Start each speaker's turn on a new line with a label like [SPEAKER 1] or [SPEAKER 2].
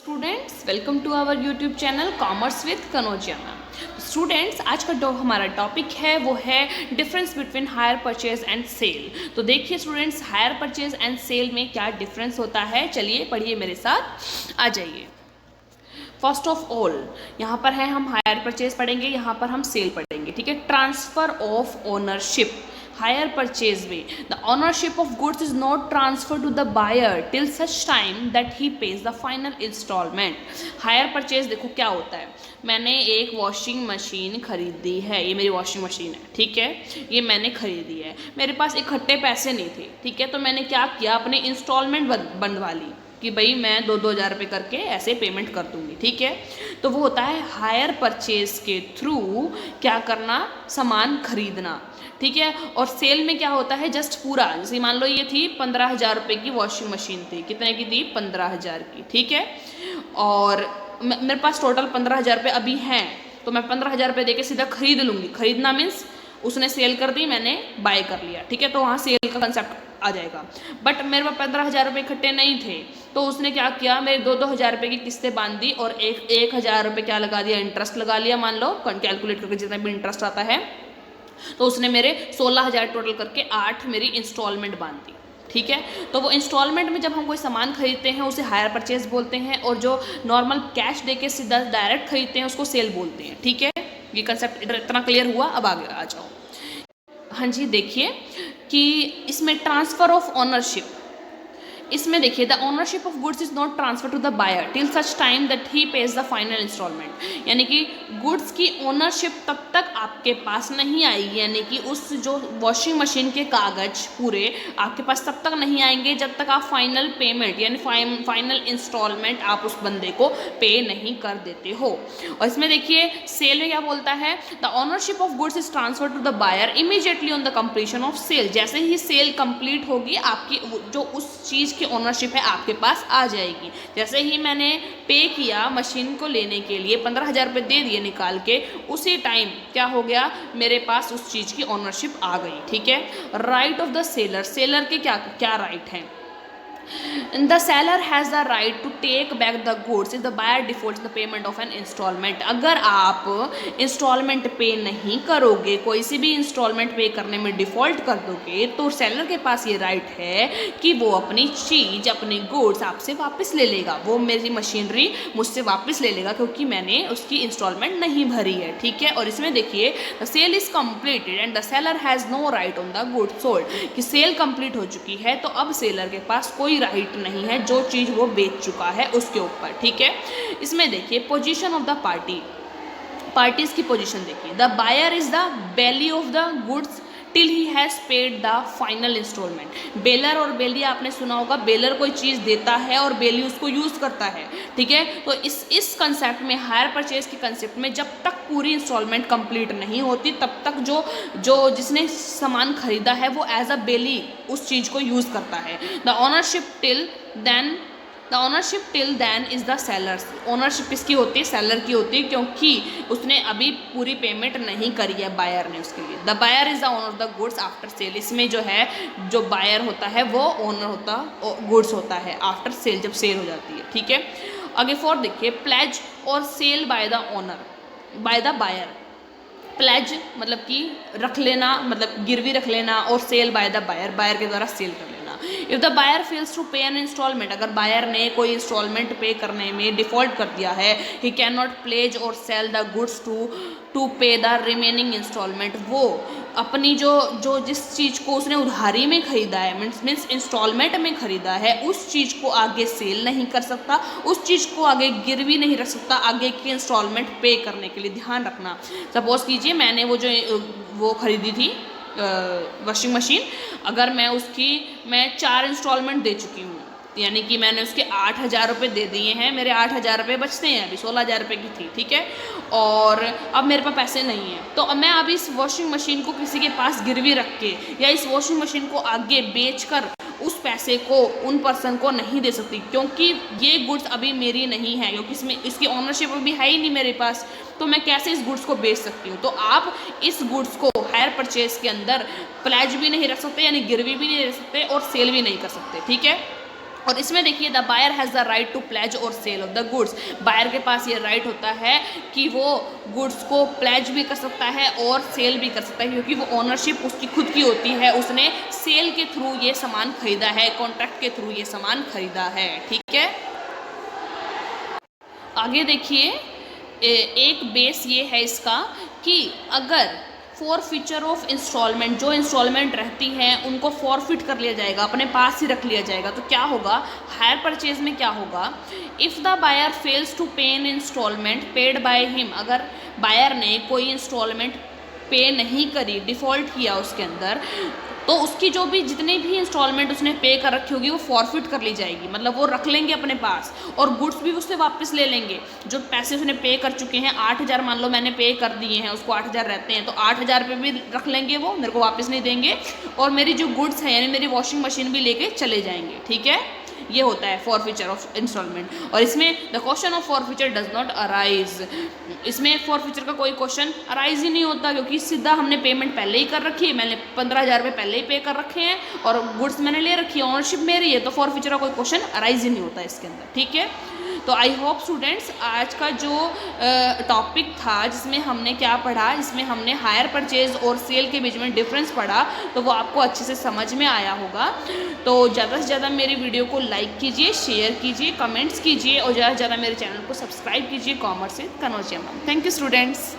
[SPEAKER 1] Students welcome to our YouTube channel commerce with Kanaujia ma'am. Students आज का जो हमारा टॉपिक है वो है difference between hire purchase and sale. तो देखिए students, hire purchase and sale में क्या डिफरेंस होता है, चलिए पढ़िए मेरे साथ, आ जाइए। फर्स्ट ऑफ ऑल यहाँ पर है हम हायर परचेज पढ़ेंगे, यहाँ पर हम सेल पढ़ेंगे, ठीक है। Transfer of ownership, higher purchase way, the ownership of goods is not transferred to the buyer till such time that he pays the final installment। Hire purchase देखो क्या होता है, मैंने एक वॉशिंग मशीन खरीदी है, ये मेरी वॉशिंग मशीन है, ठीक है, ये मैंने खरीदी है, मेरे पास इकट्ठे पैसे नहीं थे, ठीक है, तो मैंने क्या किया, अपने इंस्टॉलमेंट बनवा ली कि भाई मैं 2-2 हज़ार रुपये करके ऐसे पेमेंट कर दूंगी, ठीक है। तो वो होता है हायर परचेज के थ्रू क्या करना, सामान खरीदना, ठीक है। और सेल में क्या होता है, जस्ट पूरा, जैसे मान लो ये थी 15,000 रुपये की वॉशिंग मशीन थी, कितने की थी, 15,000 की, ठीक है। और मेरे पास टोटल 15,000 रुपये अभी हैं, तो मैं 15,000 रुपये दे के सीधा खरीद लूँगी। खरीदना मीन्स उसने सेल कर दी, मैंने बाय कर लिया, ठीक है, तो वहाँ सेल का कंसेप्ट आ जाएगा। बट मेरे पास 15,000 रुपये इकट्ठे नहीं थे, तो उसने क्या किया, मेरे 2-2 हज़ार रुपये की किस्तें बांध दी और 1,000 रुपये क्या लगा दिया, इंटरेस्ट लगा लिया, मान लो कैलकुलेट करके जितना भी इंटरेस्ट आता है, तो उसने मेरे 16,000 टोटल करके 8 मेरी इंस्टॉलमेंट बांध दी, ठीक है। तो वो इंस्टॉलमेंट में जब हम कोई सामान खरीदते हैं उसे हायर परचेज बोलते हैं, और जो नॉर्मल कैश दे के सीधा डायरेक्ट खरीदते हैं उसको सेल बोलते हैं, ठीक है। ये कंसेप्ट इतना क्लियर हुआ, अब आगे आ जाओ। हाँ जी, देखिए कि इसमें ट्रांसफ़र ऑफ ओनरशिप, इसमें देखिए the ownership of goods is not transfer to the buyer till such time that he pays the final instalment. यानी कि गुड्स की ओनरशिप तब तक आपके पास नहीं आएगी, यानी कि उस जो वॉशिंग मशीन के कागज पूरे आपके पास तब तक नहीं आएंगे जब तक आप फाइनल पेमेंट यानी फाइनल इंस्टॉलमेंट आप उस बंदे को पे नहीं कर देते हो। और इसमें देखिए सेल में क्या बोलता है, the ownership of goods is transfer to the buyer immediately on the completion of sale. जैसे ही सेल कंप्लीट होगी आपकी जो उस चीज़ की ओनरशिप है आपके पास आ जाएगी। जैसे ही मैंने पे किया मशीन को लेने के लिए, 15,000 रुपये दे दिए निकाल के, उसी टाइम क्या हो गया, मेरे पास उस चीज़ की ओनरशिप आ गई, ठीक है। Right of the seller, seller के क्या क्या राइट हैं, the seller has the right to take back the goods if the buyer defaults the payment of an installment। अगर आप इंस्टॉलमेंट पे नहीं करोगे, कोई सी भी इंस्टॉलमेंट पे करने में डिफ़ॉल्ट कर दोगे, तो सेलर के पास ये राइट है कि वो अपनी चीज़, अपनी गुड्स आपसे वापस ले लेगा, वो मेरी मशीनरी मुझसे वापस ले लेगा क्योंकि मैंने उसकी इंस्टॉलमेंट नहीं भरी है, ठीक है। और इसमें देखिए the sale is completed and the seller has no right on the goods sold, कि सेल कंप्लीट हो चुकी है तो अब सेलर के पास कोई राइट नहीं है जो चीज़ वो बेच चुका है उसके ऊपर, ठीक है। इसमें देखिए पोजीशन ऑफ द पार्टीज की पोजीशन देखिए, the buyer is the bailee of the goods till he has paid the final instalment. Bailor और बेली आपने सुना होगा, बेलर कोई चीज़ देता है और बेली उसको यूज़ करता है, ठीक है। तो इस कंसेप्ट में, हायर परचेज के कंसेप्ट में, जब तक पूरी इंस्टॉलमेंट कंप्लीट नहीं होती तब तक जो जिसने सामान खरीदा है वो एज अ बेली उस चीज़ को यूज़ करता है। The ownership till then is the seller's. Ownership किसकी होती है, सेलर की होती है, क्योंकि उसने अभी पूरी पेमेंट नहीं करी है बायर ने उसके लिए। The buyer is the owner of the goods after sale. इसमें जो है जो बायर होता है वो ओनर होता गुड्स होता है आफ्टर सेल, जब सेल हो जाती है, ठीक है। आगे फॉर देखिए, प्लेज और sale by the owner by the buyer. Pledge मतलब कि रख लेना, मतलब गिरवी रख लेना, और sale by the buyer, buyer के द्वारा सेल कर लेना। If the buyer fails to pay an instalment, अगर बायर ने कोई इंस्टॉलमेंट पे करने में डिफॉल्ट कर दिया है, ही कैन नॉट प्लेज और सेल द गुड्स टू पे द रिमेनिंग इंस्टॉलमेंट। वो अपनी जो जिस चीज़ को उसने उधारी में खरीदा है, मीन्स इंस्टॉलमेंट में खरीदा है, उस चीज़ को आगे सेल नहीं कर सकता, उस चीज़ को आगे गिरवी नहीं रख सकता आगे की इंस्टॉलमेंट पे करने के लिए। ध्यान रखना, सपोज कीजिए मैंने वो खरीदी थी वॉशिंग मशीन, अगर मैं 4 इंस्टॉलमेंट दे चुकी हूँ, यानी कि मैंने उसके 8,000 रुपये दे दिए हैं, मेरे 8,000 रुपये बचते हैं, अभी 16,000 रुपये की थी, ठीक है। और अब मेरे पास पैसे नहीं हैं, तो अब मैं अभी इस वॉशिंग मशीन को किसी के पास गिरवी रख के या इस वॉशिंग मशीन को आगे बेचकर उस पैसे को उन पर्सन को नहीं दे सकती, क्योंकि ये गुड्स अभी मेरी नहीं है, क्योंकि इसकी ऑनरशिप अभी है ही नहीं मेरे पास, तो मैं कैसे इस गुड्स को बेच सकती हूँ। तो आप इस गुड्स को हायर परचेज के अंदर प्लेज भी नहीं रख सकते, यानी गिरवी भी नहीं रख सकते, और सेल भी नहीं कर सकते, ठीक है। और इसमें देखिए the buyer has the right to pledge और sale of the goods. Buyer के पास ये राइट होता है कि वो गुड्स को प्लेज भी कर सकता है और सेल भी कर सकता है, क्योंकि वो ओनरशिप उसकी खुद की होती है, उसने सेल के थ्रू ये सामान खरीदा है, कॉन्ट्रैक्ट के थ्रू ये सामान खरीदा है। ठीक है, आगे देखिए एक बेस ये है इसका कि अगर फॉरफीचर ऑफ इंस्टॉलमेंट, जो इंस्टॉलमेंट रहती हैं उनको फॉरफिट कर लिया जाएगा, अपने पास ही रख लिया जाएगा, तो क्या होगा, हायर परचेज में क्या होगा, if the buyer fails to pay an instalment paid by him, अगर बायर ने कोई इंस्टॉलमेंट पे नहीं करी, डिफ़ॉल्ट किया उसके अंदर, तो उसकी जो भी जितनी भी इंस्टॉलमेंट उसने पे कर रखी होगी वो फॉरफिट कर ली जाएगी, मतलब वो रख लेंगे अपने पास और गुड्स भी उससे वापस ले लेंगे। जो पैसे उसने पे कर चुके हैं 8,000 मान लो मैंने पे कर दिए हैं, उसको 8,000 रहते हैं, तो 8,000 रुपये भी रख लेंगे, वो मेरे को वापस नहीं देंगे, और मेरी जो गुड्स हैं यानी मेरी वॉशिंग मशीन भी लेके चले जाएंगे। ठीक है, ये होता है फॉरफीचर ऑफ इंस्टॉलमेंट। और इसमें the question of forfeiture does not arise, इसमें फॉरफीचर का कोई क्वेश्चन अराइज ही नहीं होता, क्योंकि सीधा हमने पेमेंट पहले ही कर रखी है, मैंने 15,000 रुपये पहले ही पे कर रखे हैं और गुड्स मैंने ले रखी है, ऑनरशिप मेरी है, तो फॉरफीचर का कोई क्वेश्चन अराइज ही नहीं होता इसके अंदर। ठीक है, तो आई होप स्टूडेंट्स आज का जो टॉपिक था जिसमें हमने क्या पढ़ा, जिसमें हमने हायर परचेज और सेल के बीच में डिफरेंस पढ़ा, तो वो आपको अच्छे से समझ में आया होगा। तो ज़्यादा से ज़्यादा मेरी वीडियो को लाइक कीजिए, शेयर कीजिए, कमेंट्स कीजिए और ज़्यादा से ज़्यादा मेरे चैनल को सब्सक्राइब कीजिए commerce with Kanaujia ma'am. Thank you students.